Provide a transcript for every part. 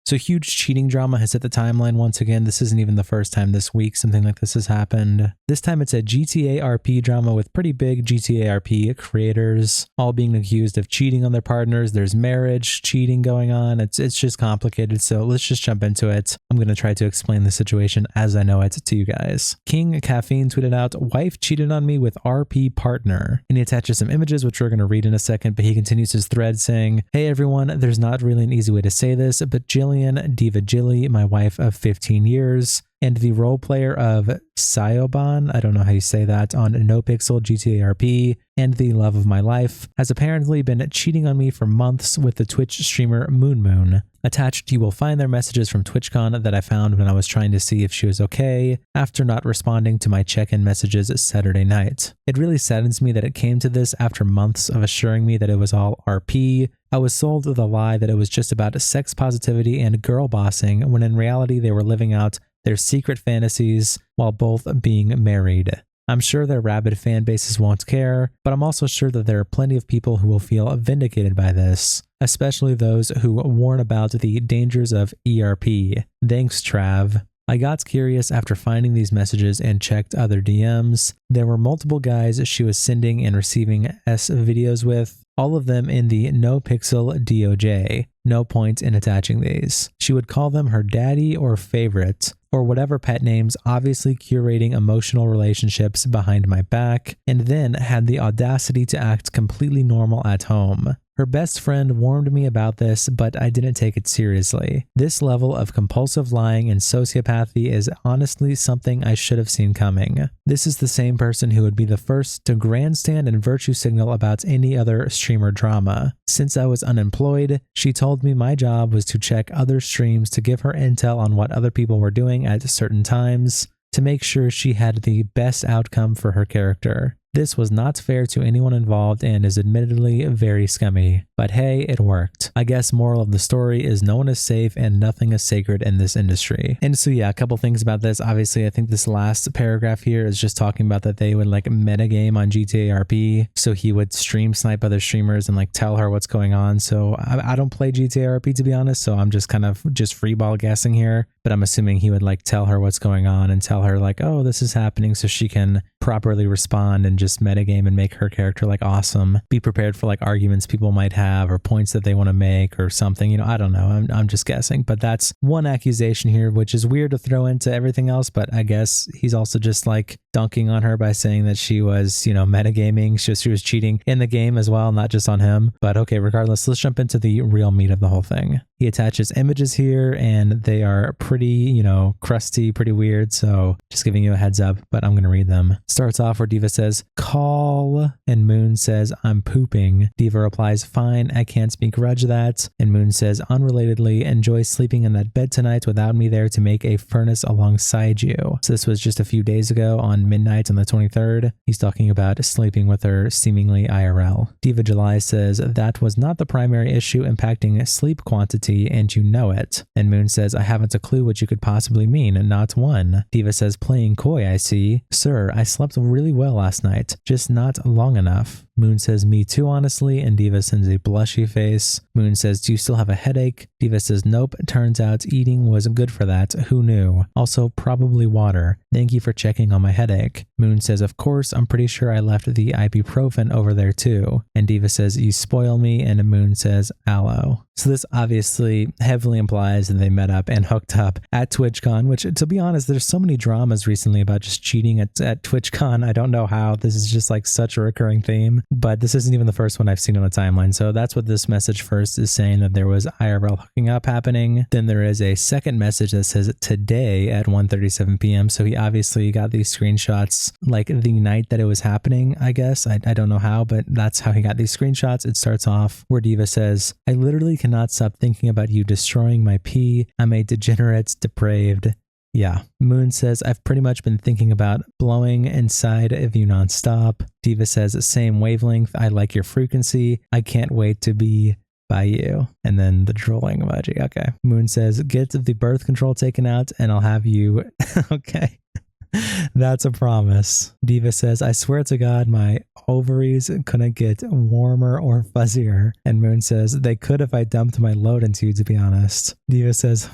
So huge cheating drama has hit the timeline once again. This isn't even the first time this week something like this has happened. This time it's a GTA RP drama with pretty big GTA RP creators all being accused of cheating on their partners. There's marriage cheating going on. It's just complicated. So let's just jump into it. I'm going to try to explain the situation as I know it to you guys. King Caffeine tweeted out, "Wife cheated on me with RP partner." And he attaches some images, which we're going to read in a second, but he continues his thread saying, "Hey everyone, there's not really an easy way to say this, but Jillian, Diva Jilly, my wife of 15 years, and the role player of Sayoban, I don't know how you say that, on No Pixel GTA RP, and the love of my life, has apparently been cheating on me for months with the Twitch streamer MoonMoon. Attached, you will find their messages from TwitchCon that I found when I was trying to see if she was okay after not responding to my check-in messages Saturday night. It really saddens me that it came to this after months of assuring me that it was all RP. I was sold the lie that it was just about sex positivity and girl bossing, when in reality they were living out their secret fantasies while both being married. I'm sure their rabid fan bases won't care, but I'm also sure that there are plenty of people who will feel vindicated by this, especially those who warn about the dangers of ERP. Thanks, Trav." I got curious after finding these messages and checked other DMs. There were multiple guys she was sending and receiving S videos with, all of them in the No Pixel DOJ. No point in attaching these. She would call them her daddy or favorite, or whatever pet names, obviously curating emotional relationships behind my back, and then had the audacity to act completely normal at home. Her best friend warned me about this, but I didn't take it seriously. This level of compulsive lying and sociopathy is honestly something I should have seen coming. This is the same person who would be the first to grandstand and virtue signal about any other streamer drama. Since I was unemployed, she told me my job was to check other streams to give her intel on what other people were doing at certain times to make sure she had the best outcome for her character. This was not fair to anyone involved and is admittedly very scummy. But hey, it worked. I guess moral of the story is no one is safe and nothing is sacred in this industry. And so yeah, a couple things about this. Obviously, I think this last paragraph here is just talking about that they would like metagame on GTA RP. So he would stream snipe other streamers and like tell her what's going on. So I don't play GTA RP to be honest, so I'm just kind of freeball guessing here. But I'm assuming he would like tell her what's going on and tell her like, oh, this is happening, so she can properly respond and just metagame and make her character like awesome. Be prepared for like arguments people might have or points that they want to make or something. You know, I don't know. I'm just guessing. But that's one accusation here, which is weird to throw into everything else. But I guess he's also just like dunking on her by saying that she was, you know, metagaming. She was cheating in the game as well, not just on him. But okay, regardless, let's jump into the real meat of the whole thing. He attaches images here and they are pretty, you know, crusty, pretty weird. So just giving you a heads up, but I'm going to read them. Starts off where Diva says, "Call," and Moon says, "I'm pooping." Diva replies, "Fine, I can't begrudge that." And Moon says, "Unrelatedly, enjoy sleeping in that bed tonight without me there to make a furnace alongside you." So this was just a few days ago on midnight on the 23rd. He's talking about sleeping with her seemingly IRL. Diva July says, "That was not the primary issue impacting sleep quantity, and you know it." And Moon says, "I haven't a clue what you could possibly mean, not one." Diva says, "Playing coy, I see. Sir, I slept really well last night, just not long enough." Moon says, "Me too, honestly," and Diva sends a blushy face. Moon says, "Do you still have a headache?" Diva says, "Nope, turns out eating was good for that. Who knew? Also, probably water. Thank you for checking on my headache." Moon says, "Of course, I'm pretty sure I left the ibuprofen over there too." And Diva says, "You spoil me," and Moon says, "Aloe." So this obviously heavily implies that they met up and hooked up at TwitchCon, which, to be honest, there's so many dramas recently about just cheating at TwitchCon. I don't know how. This is just like such a recurring theme, but this isn't even the first one I've seen on the timeline. So that's what this message first is saying, that there was IRL hooking up happening. Then there is a second message that says today at 1:37 p.m. So he obviously got these screenshots like the night that it was happening, I guess. I don't know how, but that's how he got these screenshots. It starts off where Diva says, "I literally cannot stop thinking about you destroying my pee. I'm a degenerate, depraved." Yeah. Moon says, "I've pretty much been thinking about blowing inside of you nonstop." Diva says, "Same wavelength. I like your frequency. I can't wait to be by you." And then the drooling emoji. Okay. Moon says, "Get the birth control taken out and I'll have you." Okay. That's a promise. Diva says, I swear to God, my ovaries couldn't get warmer or fuzzier. And Moon says, they could if I dumped my load into you, to be honest. Diva says,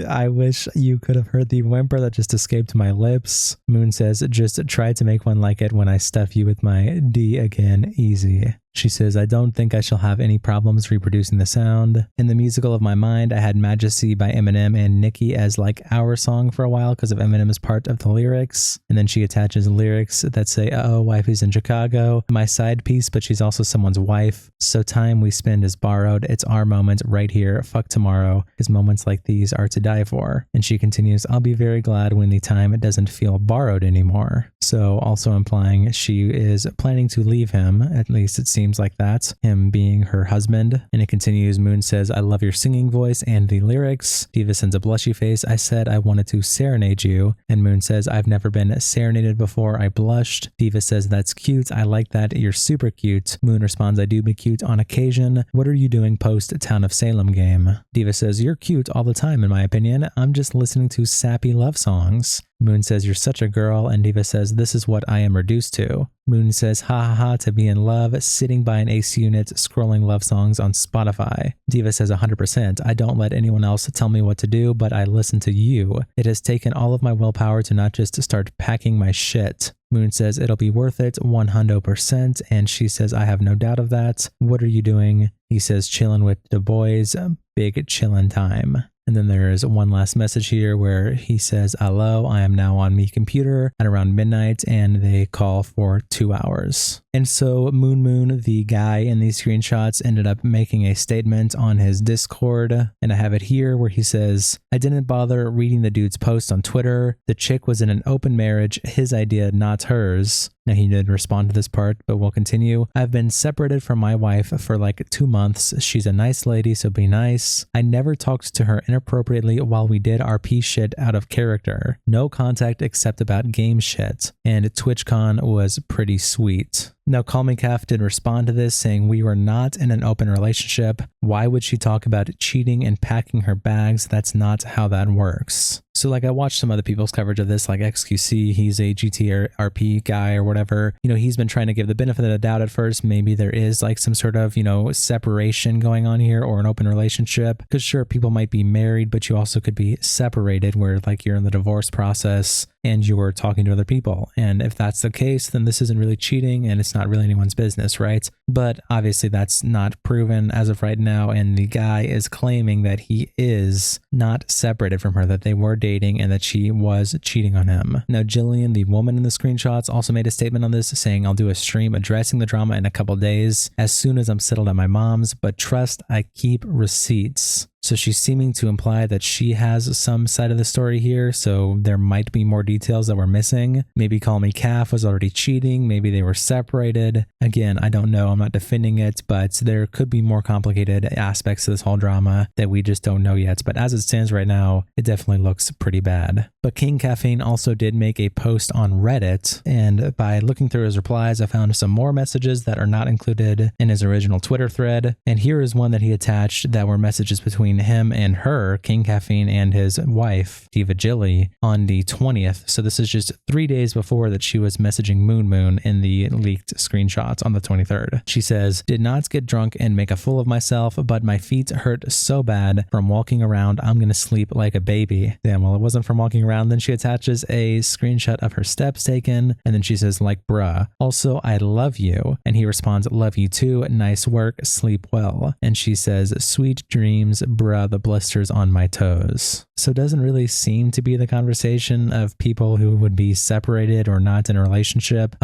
I wish you could have heard the whimper that just escaped my lips. Moon says, just try to make one like it when I stuff you with my D again, easy. She says, I don't think I shall have any problems reproducing the sound. In the musical of my mind, I had Majesty by Eminem and Nicki as like our song for a while because of Eminem's part of the lyrics. And then she attaches lyrics that say, uh-oh, wifey's in Chicago. My side piece, but she's also someone's wife. So time we spend is borrowed. It's our moment right here. Fuck tomorrow. Because moments like these are to die for. And she continues, I'll be very glad when the time doesn't feel borrowed anymore. So also implying she is planning to leave him. At least it seems like that, him being her husband. And it continues, Moon says, I love your singing voice and the lyrics. Diva sends a blushy face. I said I wanted to serenade you. And Moon says, I've never been serenaded before. I blushed. Diva says, that's cute. I like that. You're super cute. Moon responds, I do be cute on occasion. What are you doing post Town of Salem game? Diva says, you're cute all the time in my opinion. I'm just listening to sappy love songs. Moon says, you're such a girl, and Diva says, this is what I am reduced to. Moon says, ha ha ha, to be in love, sitting by an AC unit, scrolling love songs on Spotify. Diva says, 100%. I don't let anyone else tell me what to do, but I listen to you. It has taken all of my willpower to not just start packing my shit. Moon says, it'll be worth it, 100%, and she says, I have no doubt of that. What are you doing? He says, chillin' with the boys, big chillin' time. And then there is one last message here where he says, hello, I am now on me computer at around midnight, and they call for 2 hours. And so MoonMoon, the guy in these screenshots, ended up making a statement on his Discord, and I have it here where he says, I didn't bother reading the dude's post on Twitter. The chick was in an open marriage, his idea, not hers. Now, he did respond to this part, but we'll continue. I've been separated from my wife for like 2 months. She's a nice lady, so be nice. I never talked to her inappropriately while we did RP shit out of character. No contact except about game shit. And TwitchCon was pretty sweet. Now, Call Me Calf did respond to this, saying we were not in an open relationship. Why would she talk about cheating and packing her bags? That's not how that works. So like I watched some other people's coverage of this, like XQC, he's a GTRP guy or whatever. You know, he's been trying to give the benefit of the doubt at first. Maybe there is like some sort of, you know, separation going on here or an open relationship. Because sure, people might be married, but you also could be separated where like you're in the divorce process and you were talking to other people. And if that's the case, then this isn't really cheating and it's not really anyone's business, right? But obviously that's not proven as of right now. And the guy is claiming that he is not separated from her, that they were dating and that she was cheating on him. Now, Jillian, the woman in the screenshots, also made a statement on this saying, I'll do a stream addressing the drama in a couple days as soon as I'm settled at my mom's, but trust, I keep receipts. So she's seeming to imply that she has some side of the story here, so there might be more details that we're missing. Maybe Call Me Calf was already cheating, maybe they were separated. Again, I don't know, I'm not defending it, but there could be more complicated aspects to this whole drama that we just don't know yet. But as it stands right now, it definitely looks pretty bad. But King Caffeine also did make a post on Reddit, and by looking through his replies, I found some more messages that are not included in his original Twitter thread. And here is one that he attached that were messages between him and her, King Caffeine, and his wife, Diva Jilly, on the 20th. So this is just 3 days before that she was messaging MoonMoon in the leaked screenshots on the 23rd. She says, did not get drunk and make a fool of myself, but my feet hurt so bad from walking around, I'm gonna sleep like a baby. Damn, well, it wasn't from walking around. Then she attaches a screenshot of her steps taken, and then she says, like, bruh. Also, I love you. And he responds, love you too. Nice work. Sleep well. And she says, sweet dreams, bruh, the blisters on my toes. So it doesn't really seem to be the conversation of people who would be separated or not in a relationship.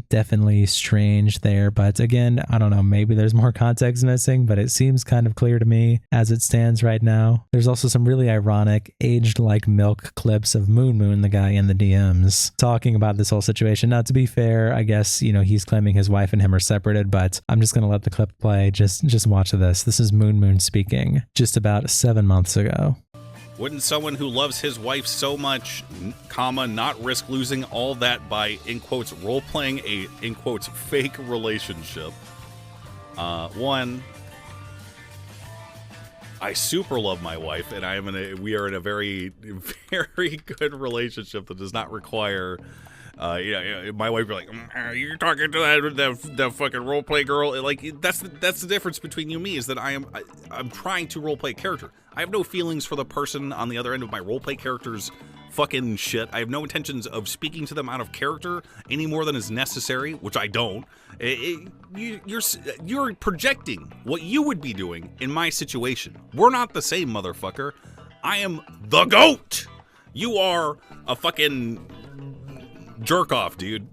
Definitely strange there. But again, I don't know, maybe there's more context missing, but it seems kind of clear to me as it stands right now. There's also some really ironic, aged like milk clips of MoonMoon, the guy in the DMs, talking about this whole situation. Now, to be fair, I guess, you know, he's claiming his wife and him are separated, but I'm just going to let the clip play. Just watch this. This is MoonMoon speaking just about 7 months ago. Wouldn't someone who loves his wife so much, comma, not risk losing all that by, in quotes, role-playing a, in quotes, fake relationship? One, I super love my wife, and we are in a very, very good relationship that does not require. My wife be like, "Are you talking to that fucking role play girl?" Like that's the difference between you and me, is that I'm trying to role play a character. I have no feelings for the person on the other end of my role play character's fucking shit. I have no intentions of speaking to them out of character any more than is necessary, which I don't. You're projecting what you would be doing in my situation. We're not the same, motherfucker. I am the GOAT. You are a fucking jerk off, dude.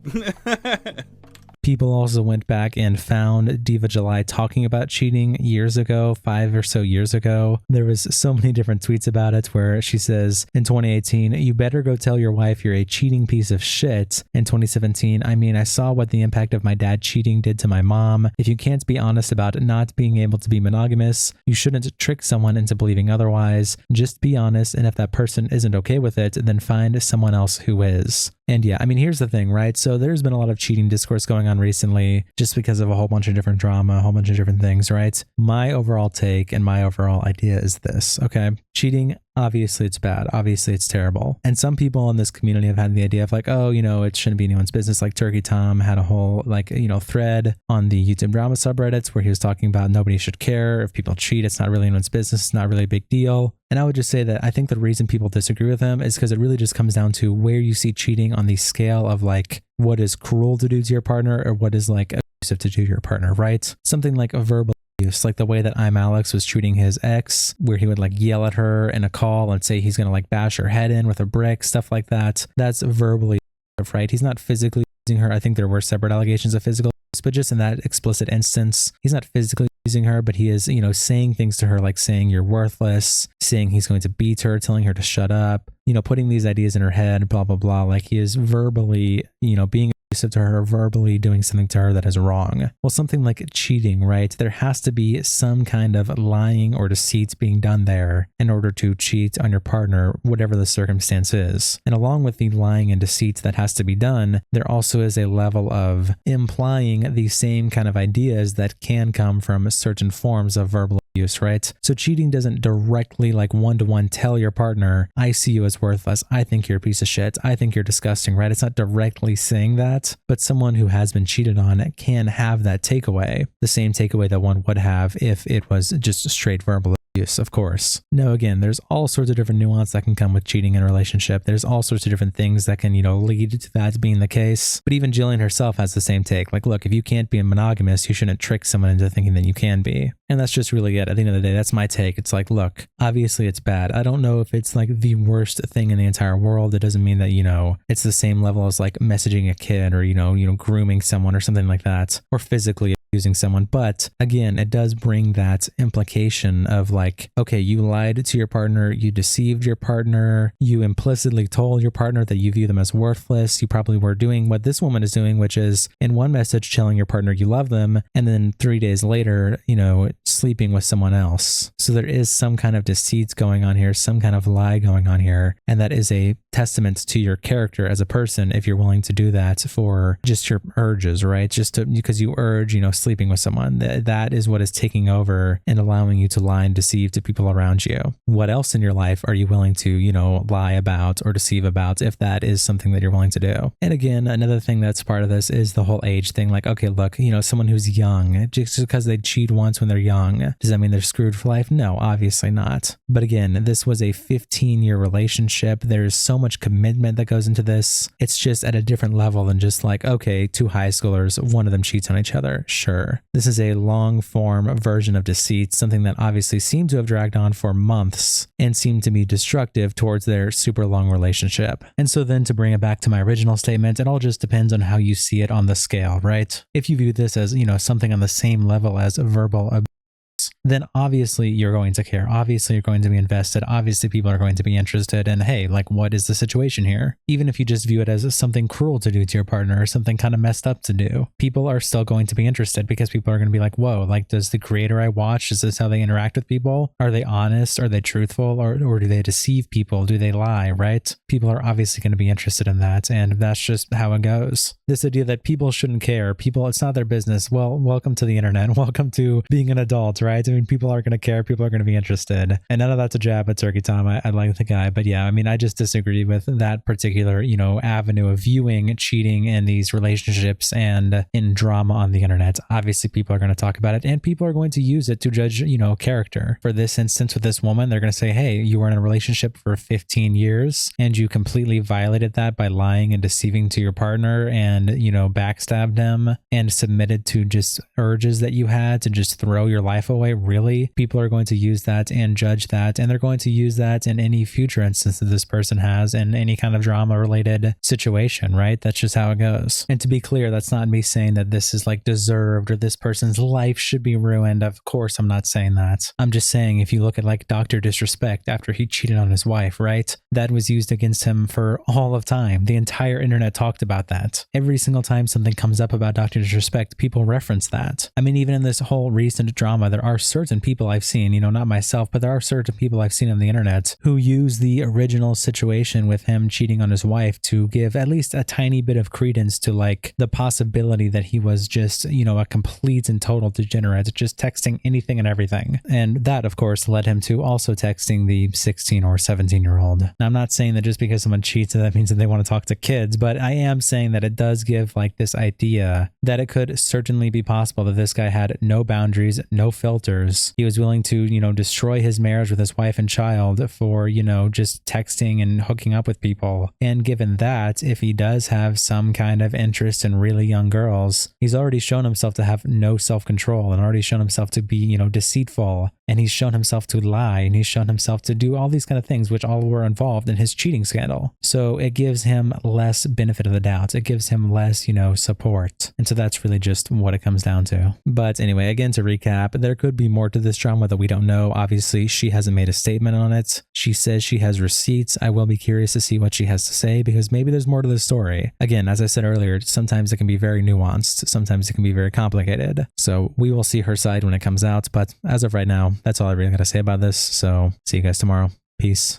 People also went back and found Diva July talking about cheating years ago, 5 or so years ago. There was so many different tweets about it where she says in 2018, "You better go tell your wife you're a cheating piece of shit." In 2017, "I mean, I saw what the impact of my dad cheating did to my mom. If you can't be honest about not being able to be monogamous, you shouldn't trick someone into believing otherwise. Just be honest, and if that person isn't okay with it, then find someone else who is." And yeah, I mean, here's the thing, right? So there's been a lot of cheating discourse going on recently just because of a whole bunch of different drama, a whole bunch of different things, right? My overall take and my overall idea is this, okay? Cheating, obviously it's bad. Obviously it's terrible. And some people in this community have had the idea of like, oh, it shouldn't be anyone's business. Like Turkey Tom had a whole thread on the YouTube drama subreddits where he was talking about nobody should care. If people cheat, it's not really anyone's business. It's not really a big deal. And I would just say that I think the reason people disagree with him is because it really just comes down to where you see cheating on the scale of like what is cruel to do to your partner or what is like abusive to do to your partner, right? Something like a verbal abuse, like the way that I'm Alex was treating his ex, where he would like yell at her in a call and say he's going to like bash her head in with a brick, stuff like that. That's verbally abusive, right? He's not physically abusing her. I think there were separate allegations of physical abuse, but just in that explicit instance, he's not physically abusing her, but he is, saying things to her like saying you're worthless, saying he's going to beat her, telling her to shut up, putting these ideas in her head, blah, blah, blah. Like he is verbally, being abusive to her, verbally doing something to her that is wrong. Well, something like cheating, right? There has to be some kind of lying or deceit being done there in order to cheat on your partner, whatever the circumstance is. And along with the lying and deceit that has to be done, there also is a level of implying the same kind of ideas that can come from certain forms of verbal abuse, right? So cheating doesn't directly like one-to-one tell your partner, I see you as worthless. I think you're a piece of shit. I think you're disgusting, right? It's not directly saying that, but someone who has been cheated on can have that takeaway, the same takeaway that one would have if it was just straight verbal abuse, of course. No, again, there's all sorts of different nuance that can come with cheating in a relationship. There's all sorts of different things that can, lead to that being the case. But even Jillian herself has the same take. Like, look, if you can't be monogamous, you shouldn't trick someone into thinking that you can be. And that's just really it. At the end of the day, that's my take. It's like, look, obviously it's bad. I don't know if it's like the worst thing in the entire world. It doesn't mean that, it's the same level as like messaging a kid or, grooming someone or something like that, or physically abusing someone. But again, it does bring that implication of like, okay, you lied to your partner, you deceived your partner, you implicitly told your partner that you view them as worthless. You probably were doing what this woman is doing, which is in one message telling your partner you love them, and then 3 days later, sleeping with someone else. So there is some kind of deceit going on here, some kind of lie going on here. And that is a testament to your character as a person if you're willing to do that for just your urges, right? Because you urge, sleeping with someone. That is what is taking over and allowing you to lie and deceive to people around you. What else in your life are you willing to, lie about or deceive about if that is something that you're willing to do? And again, another thing that's part of this is the whole age thing. Like, okay, look, someone who's young, just because they cheat once when they're young, does that mean they're screwed for life? No, obviously not. But again, this was a 15-year relationship. There's so much commitment that goes into this. It's just at a different level than just like, okay, two high schoolers, one of them cheats on each other. Sure. This is a long form version of deceit, something that obviously seemed to have dragged on for months and seemed to be destructive towards their super long relationship. And so then to bring it back to my original statement, it all just depends on how you see it on the scale, right? If you view this as, something on the same level as verbal abuse, then obviously you're going to care. Obviously you're going to be invested. Obviously people are going to be interested in, hey, like what is the situation here? Even if you just view it as something cruel to do to your partner or something kind of messed up to do, people are still going to be interested because people are going to be like, whoa, like does the creator I watch, is this how they interact with people? Are they honest? Are they truthful? Or do they deceive people? Do they lie, right? People are obviously going to be interested in that, and that's just how it goes. This idea that people shouldn't care, it's not their business. Well, welcome to the internet. Welcome to being an adult, right? I mean, mean, people are going to care. People are going to be interested. And none of that's a jab at Turkey Tom. I like the guy. But yeah, I mean, I just disagree with that particular, avenue of viewing cheating in these relationships and in drama on the internet. Obviously, people are going to talk about it and people are going to use it to judge, character. For this instance with this woman, they're going to say, hey, you were in a relationship for 15 years and you completely violated that by lying and deceiving to your partner and, backstabbed him and submitted to just urges that you had to just throw your life away. Really? People are going to use that and judge that. And they're going to use that in any future instance that this person has in any kind of drama related situation, right? That's just how it goes. And to be clear, that's not me saying that this is like deserved or this person's life should be ruined. Of course, I'm not saying that. I'm just saying if you look at like Dr. Disrespect after he cheated on his wife, right? That was used against him for all of time. The entire internet talked about that. Every single time something comes up about Dr. Disrespect, people reference that. I mean, even in this whole recent drama, there are certain people I've seen, not myself, but there are certain people I've seen on the internet who use the original situation with him cheating on his wife to give at least a tiny bit of credence to like the possibility that he was just, a complete and total degenerate, just texting anything and everything. And that, of course, led him to also texting the 16 or 17-year-old. Now, I'm not saying that just because someone cheats, that means that they want to talk to kids, but I am saying that it does give like this idea that it could certainly be possible that this guy had no boundaries, no filters. He was willing to, destroy his marriage with his wife and child for, just texting and hooking up with people. And given that, if he does have some kind of interest in really young girls, he's already shown himself to have no self-control and already shown himself to be, deceitful. And he's shown himself to lie and he's shown himself to do all these kind of things, which all were involved in his cheating scandal. So it gives him less benefit of the doubt. It gives him less, support. And so that's really just what it comes down to. But anyway, again, to recap, there could be more to this drama that we don't know. Obviously, she hasn't made a statement on it. She says she has receipts. I will be curious to see what she has to say because maybe there's more to the story. Again, as I said earlier, sometimes it can be very nuanced. Sometimes it can be very complicated. So we will see her side when it comes out. But as of right now, that's all I really got to say about this. So see you guys tomorrow. Peace.